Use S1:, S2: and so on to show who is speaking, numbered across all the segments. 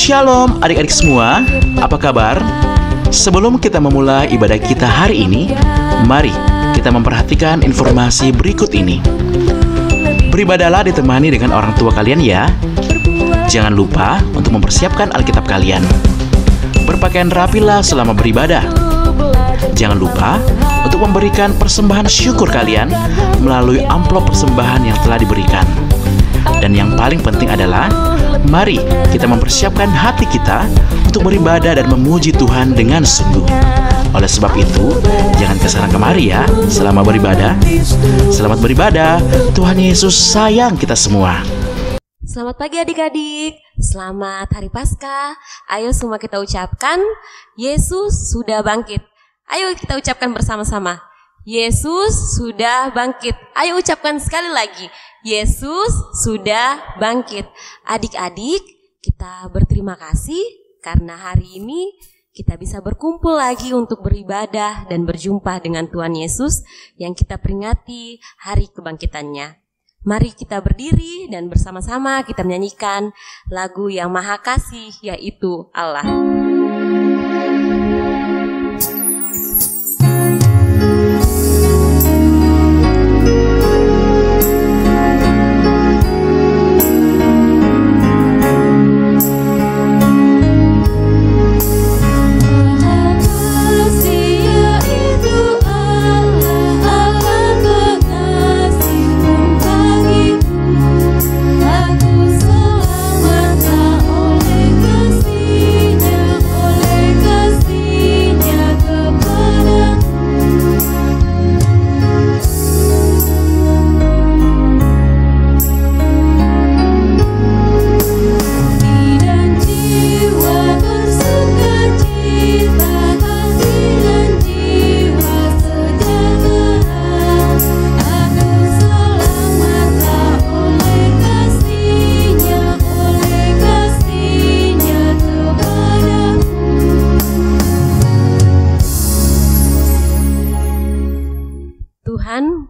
S1: Shalom adik-adik semua, apa kabar? Sebelum kita memulai ibadah kita hari ini, mari kita memperhatikan informasi berikut ini. Beribadahlah ditemani dengan orang tua kalian ya. Jangan lupa untuk mempersiapkan Alkitab kalian. Berpakaian rapilah selama beribadah. Jangan lupa untuk memberikan persembahan syukur kalian melalui amplop persembahan yang telah diberikan. Dan yang paling penting adalah, mari kita mempersiapkan hati kita untuk beribadah dan memuji Tuhan dengan sungguh. Oleh sebab itu, jangan kesana kemari ya selama beribadah. Selamat beribadah, Tuhan Yesus sayang kita semua.
S2: Selamat pagi adik-adik, selamat hari Paskah. Ayo semua kita ucapkan, Yesus sudah bangkit. Ayo kita ucapkan bersama-sama, Yesus sudah bangkit. Ayo ucapkan sekali lagi, Yesus sudah bangkit. Adik-adik, kita berterima kasih karena hari ini kita bisa berkumpul lagi untuk beribadah dan berjumpa dengan Tuhan Yesus yang kita peringati hari kebangkitannya. Mari kita berdiri dan bersama-sama kita menyanyikan lagu yang Maha Kasih, yaitu Allah.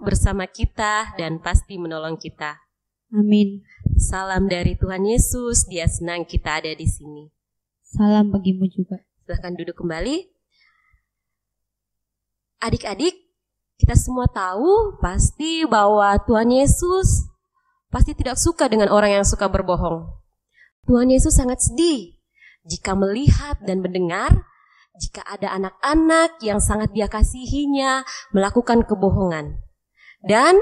S2: Bersama kita dan pasti menolong kita.
S3: Amin.
S2: Salam dari Tuhan Yesus, Dia senang kita ada di sini.
S3: Salam bagimu juga.
S2: Silahkan duduk kembali. Adik-adik, kita semua tahu pasti bahwa Tuhan Yesus pasti tidak suka dengan orang yang suka berbohong. Tuhan Yesus sangat sedih jika melihat dan mendengar jika ada anak-anak yang sangat Dia kasihinya melakukan kebohongan. Dan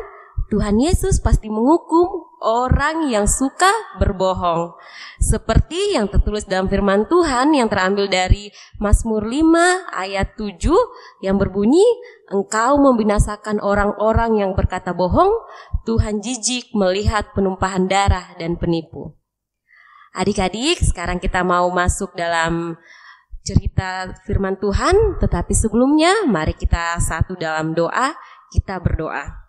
S2: Tuhan Yesus pasti menghukum orang yang suka berbohong. Seperti yang tertulis dalam firman Tuhan yang terambil dari Mazmur 5 ayat 7 yang berbunyi, Engkau membinasakan orang-orang yang berkata bohong, Tuhan jijik melihat penumpahan darah dan penipu. Adik-adik, sekarang kita mau masuk dalam cerita firman Tuhan, tetapi sebelumnya mari kita satu dalam doa, kita berdoa.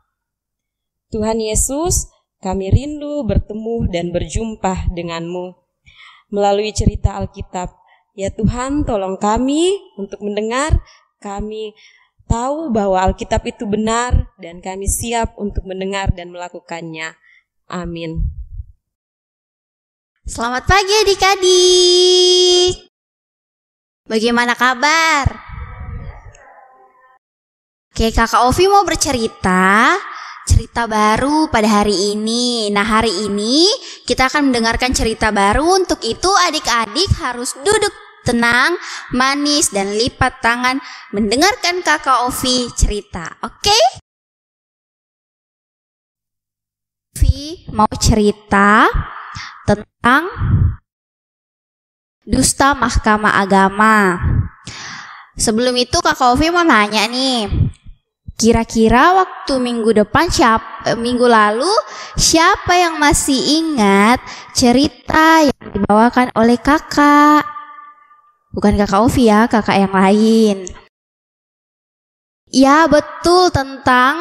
S2: Tuhan Yesus, kami rindu bertemu dan berjumpa denganmu melalui cerita Alkitab. Ya Tuhan, tolong kami untuk mendengar, kami tahu bahwa Alkitab itu benar dan kami siap untuk mendengar dan melakukannya. Amin.
S3: Selamat pagi adik-adik. Bagaimana kabar? Oke, Kakak Ovi mau bercerita cerita baru pada hari ini. Nah, hari ini kita akan mendengarkan cerita baru. Untuk itu adik-adik harus duduk tenang, manis, dan lipat tangan mendengarkan Kakak Ovi cerita. Oke? Ovi mau cerita tentang dusta Mahkamah Agama. Sebelum itu Kakak Ovi mau nanya nih, kira-kira waktu minggu lalu siapa yang masih ingat cerita yang dibawakan oleh kakak? Bukan Kakak Ovi ya, kakak yang lain. Ya betul, tentang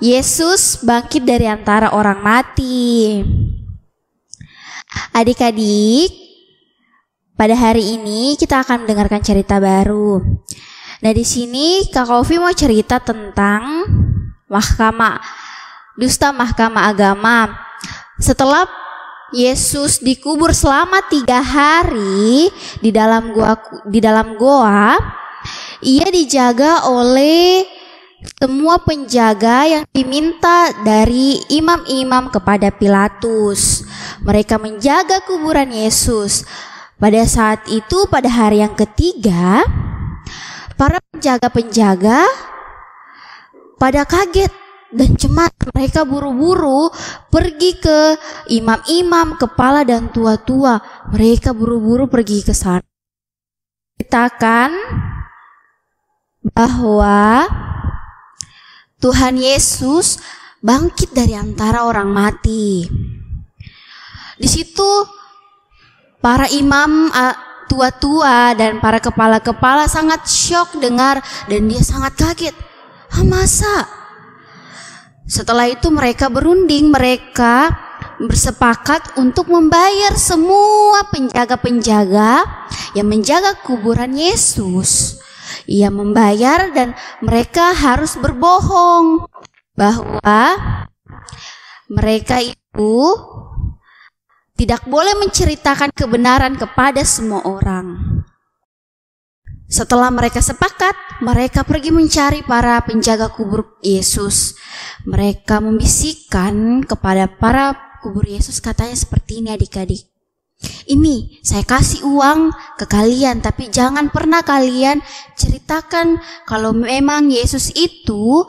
S3: Yesus bangkit dari antara orang mati. Adik-adik, pada hari ini kita akan mendengarkan cerita baru. Nah, di sini Kak Ovi mau cerita tentang dusta Mahkamah Agama. Setelah Yesus dikubur selama 3 hari di dalam goa, ia dijaga oleh semua penjaga yang diminta dari imam-imam kepada Pilatus. Mereka menjaga kuburan Yesus. Pada saat itu, pada hari yang ketiga, para penjaga-penjaga pada kaget dan cemas. Mereka buru-buru pergi ke imam-imam, kepala dan tua-tua. Mereka buru-buru pergi ke sana. Ceritakan bahwa Tuhan Yesus bangkit dari antara orang mati. Di situ para imam tua-tua dan para kepala-kepala sangat syok dengar, dan dia sangat kaget. Masa? Setelah itu mereka berunding, mereka bersepakat untuk membayar semua penjaga-penjaga yang menjaga kuburan Yesus. Ia membayar dan mereka harus berbohong bahwa mereka itu tidak boleh menceritakan kebenaran kepada semua orang. Setelah mereka sepakat, mereka pergi mencari para penjaga kubur Yesus. Mereka membisikkan kepada para kubur Yesus, katanya seperti ini, adik-adik. Ini saya kasih uang ke kalian, tapi jangan pernah kalian ceritakan kalau memang Yesus itu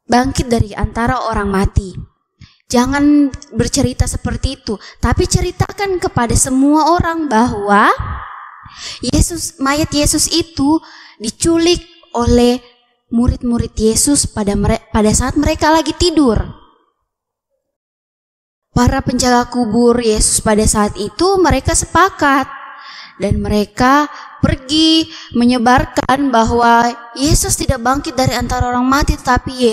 S3: bangkit dari antara orang mati. Jangan bercerita seperti itu, tapi ceritakan kepada semua orang bahwa mayat Yesus itu diculik oleh murid-murid Yesus pada saat mereka lagi tidur. Para penjaga kubur Yesus pada saat itu mereka sepakat dan mereka pergi menyebarkan bahwa Yesus tidak bangkit dari antara orang mati, tapi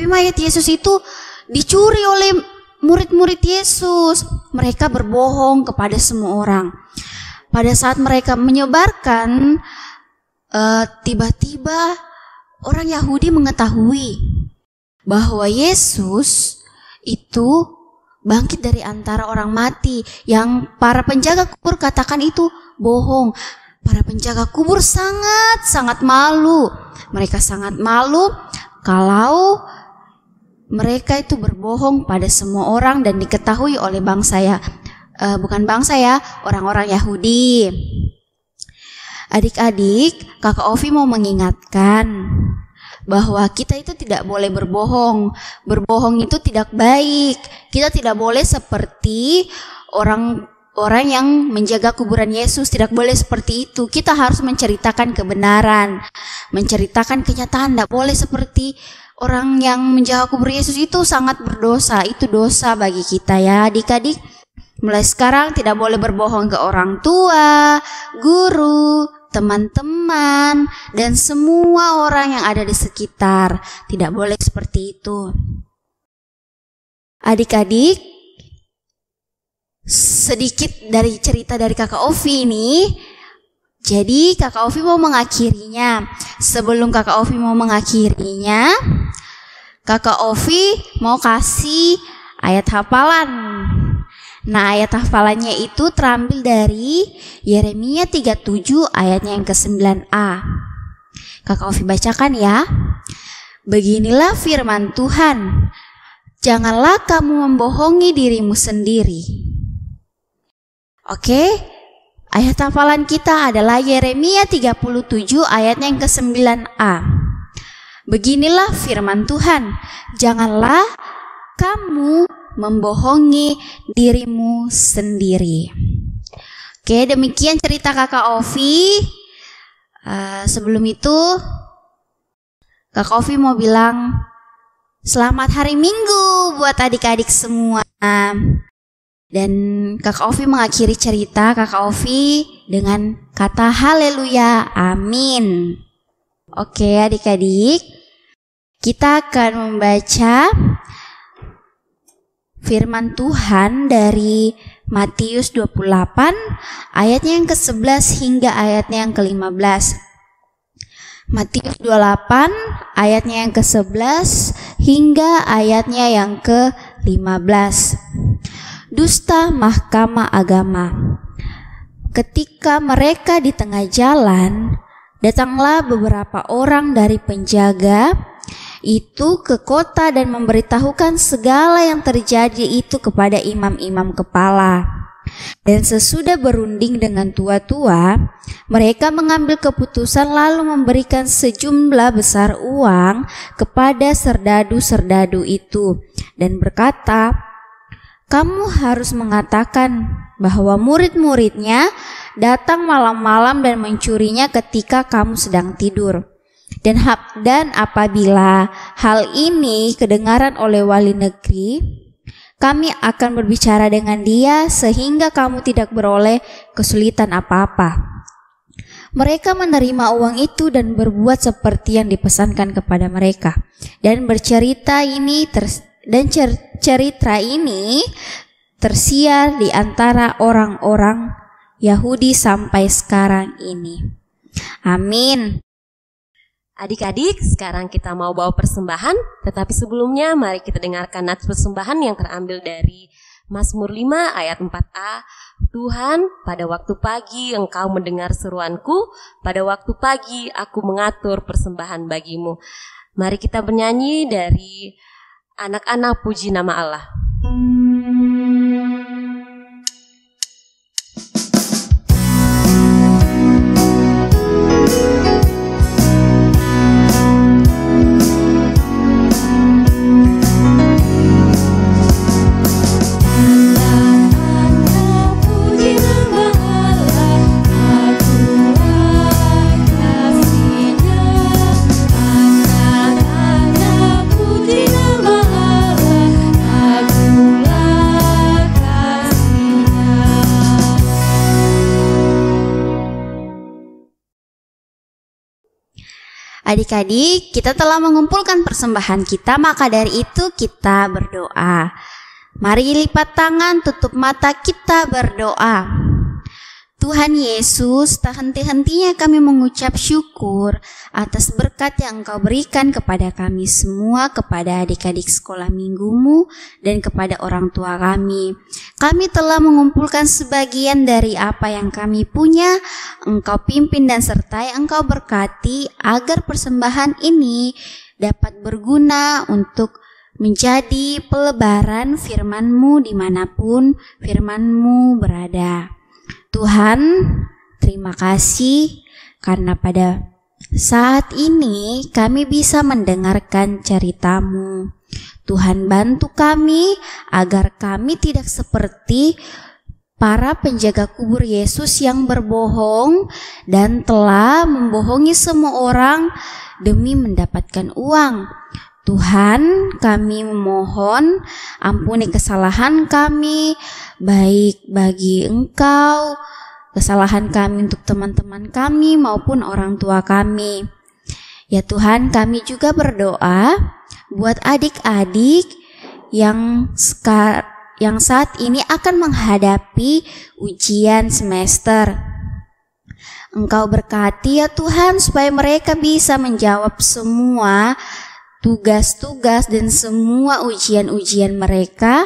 S3: mayat Yesus itu dicuri oleh murid-murid Yesus. Mereka berbohong kepada semua orang. Pada saat mereka menyebarkan, tiba-tiba orang Yahudi mengetahui bahwa Yesus itu bangkit dari antara orang mati. Yang para penjaga kubur katakan itu bohong. Para penjaga kubur sangat malu. Mereka sangat malu kalau mereka itu berbohong pada semua orang dan diketahui oleh orang-orang Yahudi. Adik-adik, Kakak Ovi mau mengingatkan bahwa kita itu tidak boleh berbohong. Berbohong itu tidak baik. Kita tidak boleh seperti orang yang menjaga kuburan Yesus, tidak boleh seperti itu. Kita harus menceritakan kebenaran, menceritakan kenyataan. Tidak boleh seperti orang yang menjaga kubur Yesus, itu sangat berdosa. Itu dosa bagi kita ya adik-adik. Mulai sekarang tidak boleh berbohong ke orang tua, guru, teman-teman, dan semua orang yang ada di sekitar. Tidak boleh seperti itu. Adik-adik, sedikit dari cerita dari Kakak Ovi ini. Jadi Kakak Ovi mau mengakhirinya. Sebelum Kakak Ovi mau mengakhirinya, Kakak Ovi mau kasih ayat hafalan. Nah, ayat hafalannya itu terambil dari Yeremia 37 ayatnya yang ke-9a. Kakak Ovi bacakan ya. Beginilah firman Tuhan, janganlah kamu membohongi dirimu sendiri. Oke, ayat hafalan kita adalah Yeremia 37 ayatnya yang ke-9a. Beginilah firman Tuhan, janganlah kamu membohongi dirimu sendiri. Oke, demikian cerita Kakak Ovi. Sebelum itu Kakak Ovi mau bilang selamat hari Minggu buat adik-adik semua. Dan Kakak Ovi mengakhiri cerita Kakak Ovi dengan kata haleluya, amin. Oke adik-adik, kita akan membaca firman Tuhan dari Matius 28 ayatnya yang ke-11 hingga ayatnya yang ke-15. Matius 28 ayatnya yang ke-11 hingga ayatnya yang ke-15. dusta mahkamah agama. Ketika mereka di tengah jalan, datanglah beberapa orang dari penjaga itu ke kota dan memberitahukan segala yang terjadi itu kepada imam-imam kepala. Dan sesudah berunding dengan tua-tua, mereka mengambil keputusan lalu memberikan sejumlah besar uang kepada serdadu-serdadu itu dan berkata, "Kamu harus mengatakan bahwa murid-muridnya datang malam-malam dan mencurinya ketika kamu sedang tidur. Dan apabila hal ini kedengaran oleh wali negeri, kami akan berbicara dengan dia sehingga kamu tidak beroleh kesulitan apa-apa." Mereka menerima uang itu dan berbuat seperti yang dipesankan kepada mereka. Dan cerita ini tersiar di antara orang-orang Yahudi sampai sekarang ini. Amin.
S2: Adik-adik, sekarang kita mau bawa persembahan, tetapi sebelumnya mari kita dengarkan nats persembahan yang terambil dari Mazmur 5 ayat 4a. Tuhan, pada waktu pagi Engkau mendengar seruanku, pada waktu pagi aku mengatur persembahan bagimu. Mari kita bernyanyi dari anak-anak puji nama Allah.
S3: Adik-adik, kita telah mengumpulkan persembahan kita, maka dari itu kita berdoa. Mari lipat tangan, tutup mata, kita berdoa. Tuhan Yesus, tak henti-hentinya kami mengucap syukur atas berkat yang Engkau berikan kepada kami semua, kepada adik-adik sekolah minggumu, dan kepada orang tua kami. Kami telah mengumpulkan sebagian dari apa yang kami punya. Engkau pimpin dan sertai, Engkau berkati agar persembahan ini dapat berguna untuk menjadi pelebaran firman-Mu dimanapun firman-Mu berada. Tuhan, terima kasih karena pada saat ini kami bisa mendengarkan cerita-Mu. Tuhan, bantu kami agar kami tidak seperti para penjaga kubur Yesus yang berbohong dan telah membohongi semua orang demi mendapatkan uang. Tuhan, kami memohon ampuni kesalahan kami, baik bagi Engkau, kesalahan kami untuk teman-teman kami maupun orang tua kami. Ya Tuhan, kami juga berdoa buat adik-adik yang saat ini akan menghadapi ujian semester. Engkau berkati ya Tuhan supaya mereka bisa menjawab semua tugas-tugas dan semua ujian-ujian mereka,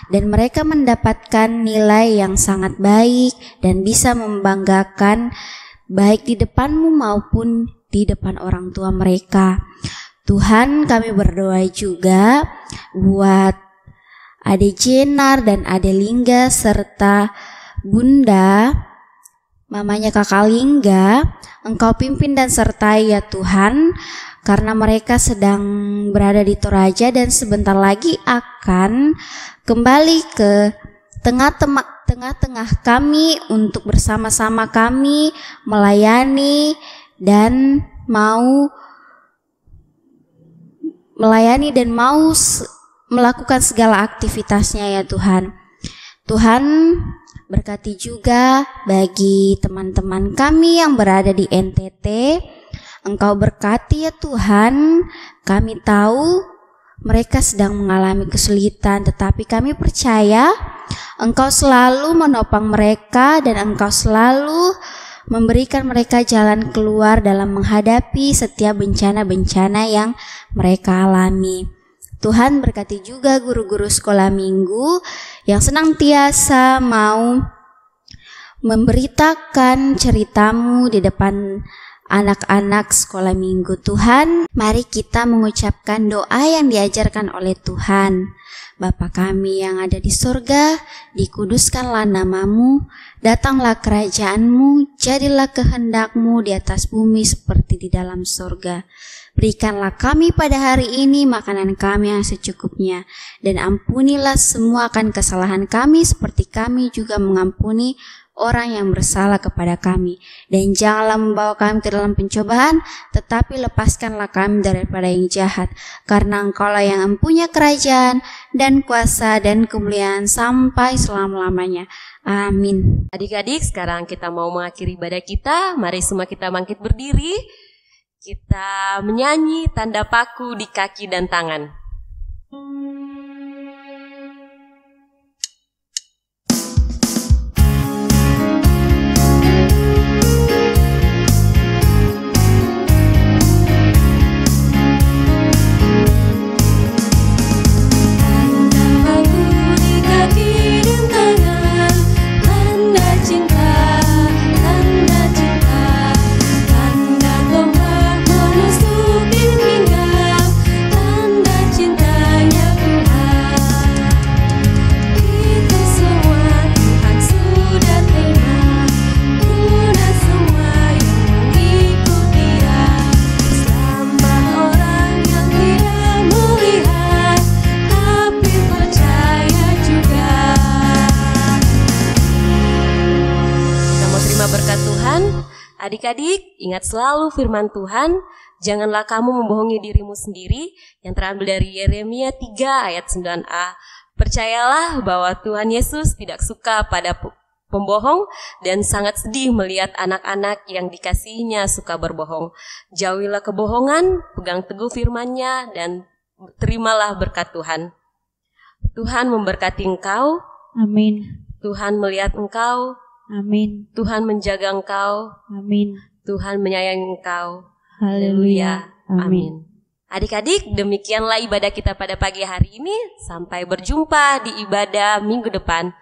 S3: dan mereka mendapatkan nilai yang sangat baik dan bisa membanggakan baik di depan-Mu maupun di depan orang tua mereka. Tuhan, kami berdoa juga buat Ade Jenar dan Ade Lingga serta Bunda mamanya Kakak Lingga. Engkau pimpin dan sertai ya Tuhan, karena mereka sedang berada di Toraja dan sebentar lagi akan kembali ke tengah-tengah kami untuk bersama-sama kami melayani dan mau melakukan segala aktivitasnya ya Tuhan. Tuhan, berkati juga bagi teman-teman kami yang berada di NTT. Engkau berkati ya Tuhan, kami tahu mereka sedang mengalami kesulitan, tetapi kami percaya Engkau selalu menopang mereka dan Engkau selalu memberikan mereka jalan keluar dalam menghadapi setiap bencana-bencana yang mereka alami. Tuhan berkati juga guru-guru sekolah minggu yang senantiasa mau memberitakan ceritamu di depan anak-anak sekolah minggu. Tuhan, mari kita mengucapkan doa yang diajarkan oleh Tuhan. Bapa kami yang ada di surga, dikuduskanlah namamu, datanglah kerajaanmu, jadilah kehendakmu di atas bumi seperti di dalam surga. Berikanlah kami pada hari ini makanan kami yang secukupnya, dan ampunilah semua akan kesalahan kami seperti kami juga mengampuni orang yang bersalah kepada kami. Dan janganlah membawa kami ke dalam pencobaan, tetapi lepaskanlah kami daripada yang jahat. Karena Engkaulah yang mempunyai kerajaan dan kuasa dan kemuliaan sampai selama-lamanya. Amin.
S2: Adik-adik, sekarang kita mau mengakhiri ibadah kita. Mari semua kita bangkit berdiri. Kita menyanyi tanda paku di kaki dan tangan. Adik-adik, ingat selalu firman Tuhan, janganlah kamu membohongi dirimu sendiri, yang terambil dari Yeremia 3 ayat 9a. Percayalah bahwa Tuhan Yesus tidak suka pada pembohong dan sangat sedih melihat anak-anak yang dikasihinya suka berbohong. Jauhilah kebohongan, pegang teguh firman-Nya, dan terimalah berkat Tuhan. Tuhan memberkati engkau.
S3: Amin.
S2: Tuhan melihat engkau.
S3: Amin.
S2: Tuhan menjaga engkau.
S3: Amin.
S2: Tuhan menyayangi engkau.
S3: Haleluya.
S2: Amin. Adik-adik, demikianlah ibadah kita pada pagi hari ini. Sampai berjumpa di ibadah minggu depan.